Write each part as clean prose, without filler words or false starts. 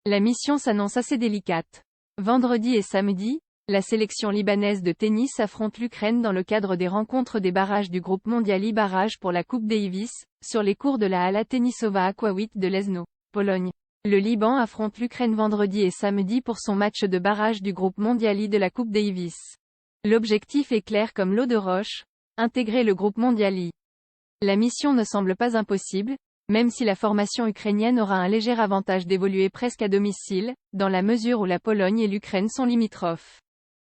La mission s'annonce assez délicate. Vendredi et samedi, la sélection libanaise de tennis affronte l'Ukraine dans le cadre des rencontres des barrages du groupe mondial e-barrage pour la Coupe Davis, sur les cours de la Hala Tenisova Aquawit de Leszno, Pologne. Le Liban affronte l'Ukraine vendredi et samedi pour son match de barrage du groupe mondial de la Coupe Davis. L'objectif est clair comme l'eau de roche, intégrer le groupe mondial I. La mission ne semble pas impossible, même si la formation ukrainienne aura un léger avantage d'évoluer presque à domicile, dans la mesure où la Pologne et l'Ukraine sont limitrophes.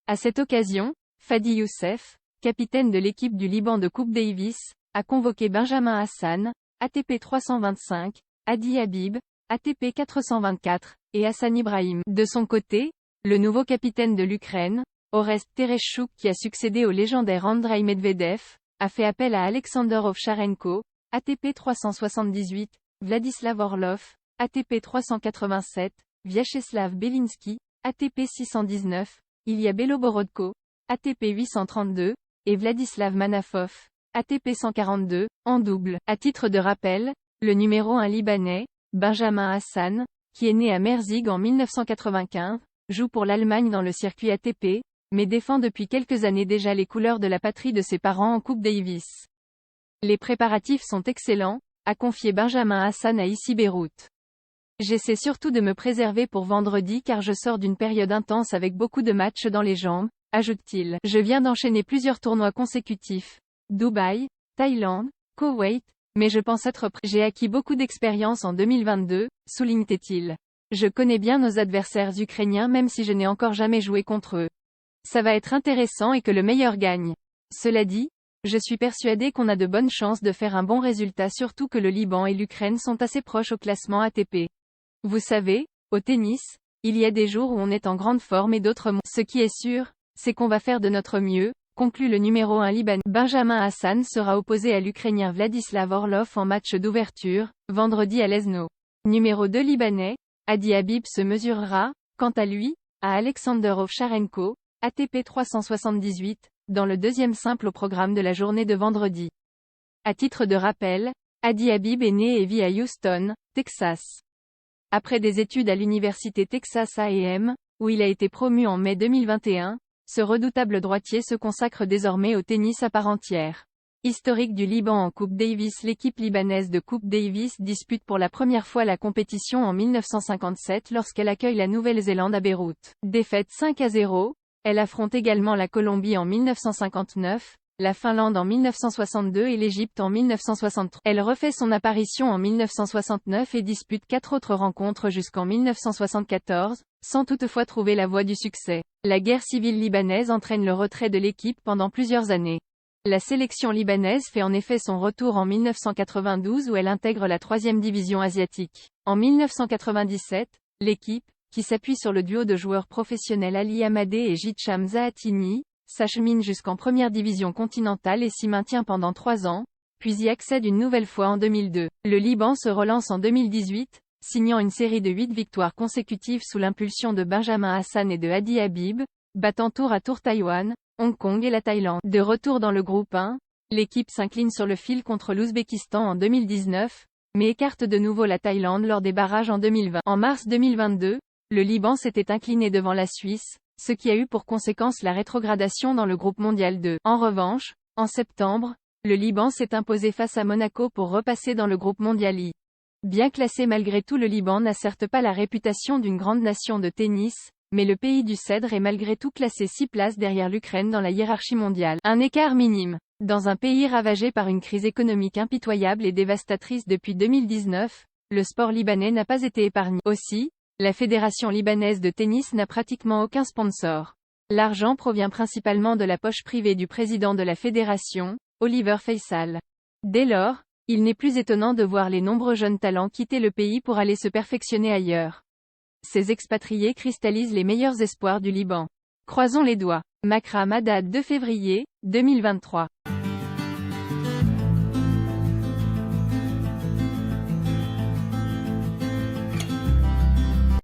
À cette occasion, Fadi Youssef, capitaine de l'équipe du Liban de Coupe Davis, a convoqué Benjamin Hassan, ATP 325, Hadi Habib, ATP 424, et Hassan Ibrahim. De son côté, le nouveau capitaine de l'Ukraine, Orest Tereshchuk qui a succédé au légendaire Andrei Medvedev, a fait appel à Alexander Ovcharenko, ATP 378, Vladislav Orlov, ATP 387, Vyacheslav Belinsky, ATP 619, Ilya Beloborodko, ATP 832, et Vladislav Manafov, ATP 142, en double. À titre de rappel, le numéro 1 libanais, Benjamin Hassan, qui est né à Merzig en 1995, joue pour l'Allemagne dans le circuit ATP, mais défend depuis quelques années déjà les couleurs de la patrie de ses parents en Coupe Davis. Les préparatifs sont excellents, a confié Benjamin Hassan à ICI Beyrouth. J'essaie surtout de me préserver pour vendredi car je sors d'une période intense avec beaucoup de matchs dans les jambes, ajoute-t-il. Je viens d'enchaîner plusieurs tournois consécutifs. Dubaï, Thaïlande, Koweït, mais je pense être prêt. J'ai acquis beaucoup d'expérience en 2022, souligne-t-il. Je connais bien nos adversaires ukrainiens même si je n'ai encore jamais joué contre eux. Ça va être intéressant et que le meilleur gagne. Cela dit, je suis persuadé qu'on a de bonnes chances de faire un bon résultat surtout que le Liban et l'Ukraine sont assez proches au classement ATP. Vous savez, au tennis, il y a des jours où on est en grande forme et d'autres moins. Ce qui est sûr, c'est qu'on va faire de notre mieux, conclut le numéro 1 libanais. Benjamin Hassan sera opposé à l'Ukrainien Vladislav Orlov en match d'ouverture, vendredi à Leszno. Numéro 2 libanais, Hadi Habib se mesurera, quant à lui, à Alexander Ovcharenko, ATP 378, dans le deuxième simple au programme de la journée de vendredi. À titre de rappel, Hadi Habib est né et vit à Houston, Texas. Après des études à l'université Texas A&M, où il a été promu en mai 2021, ce redoutable droitier se consacre désormais au tennis à part entière. Historique du Liban en Coupe Davis, l'équipe libanaise de Coupe Davis dispute pour la première fois la compétition en 1957 lorsqu'elle accueille la Nouvelle-Zélande à Beyrouth. Défaite 5-0, elle affronte également la Colombie en 1959, la Finlande en 1962 et l'Égypte en 1963. Elle refait son apparition en 1969 et dispute 4 autres rencontres jusqu'en 1974, sans toutefois trouver la voie du succès. La guerre civile libanaise entraîne le retrait de l'équipe pendant plusieurs années. La sélection libanaise fait en effet son retour en 1992 où elle intègre la 3e division asiatique. En 1997, l'équipe, qui s'appuie sur le duo de joueurs professionnels Ali Hamadé et Jitcham Zaatini, s'achemine jusqu'en première division continentale et s'y maintient pendant 3 ans, puis y accède une nouvelle fois en 2002. Le Liban se relance en 2018, signant une série de 8 victoires consécutives sous l'impulsion de Benjamin Hassan et de Hadi Habib, battant tour à tour Taïwan, Hong Kong et la Thaïlande. De retour dans le groupe 1, l'équipe s'incline sur le fil contre l'Ouzbékistan en 2019, mais écarte de nouveau la Thaïlande lors des barrages en 2020. En mars 2022, le Liban s'était incliné devant la Suisse, ce qui a eu pour conséquence la rétrogradation dans le groupe mondial 2. En revanche, en septembre, le Liban s'est imposé face à Monaco pour repasser dans le groupe mondial I. Bien classé malgré tout, le Liban n'a certes pas la réputation d'une grande nation de tennis, mais le pays du Cèdre est malgré tout classé 6 places derrière l'Ukraine dans la hiérarchie mondiale. Un écart minime. Dans un pays ravagé par une crise économique impitoyable et dévastatrice depuis 2019, le sport libanais n'a pas été épargné. Aussi, la Fédération libanaise de tennis n'a pratiquement aucun sponsor. L'argent provient principalement de la poche privée du président de la fédération, Oliver Faisal. Dès lors, il n'est plus étonnant de voir les nombreux jeunes talents quitter le pays pour aller se perfectionner ailleurs. Ces expatriés cristallisent les meilleurs espoirs du Liban. Croisons les doigts. Makram Haddad 2 février 2023.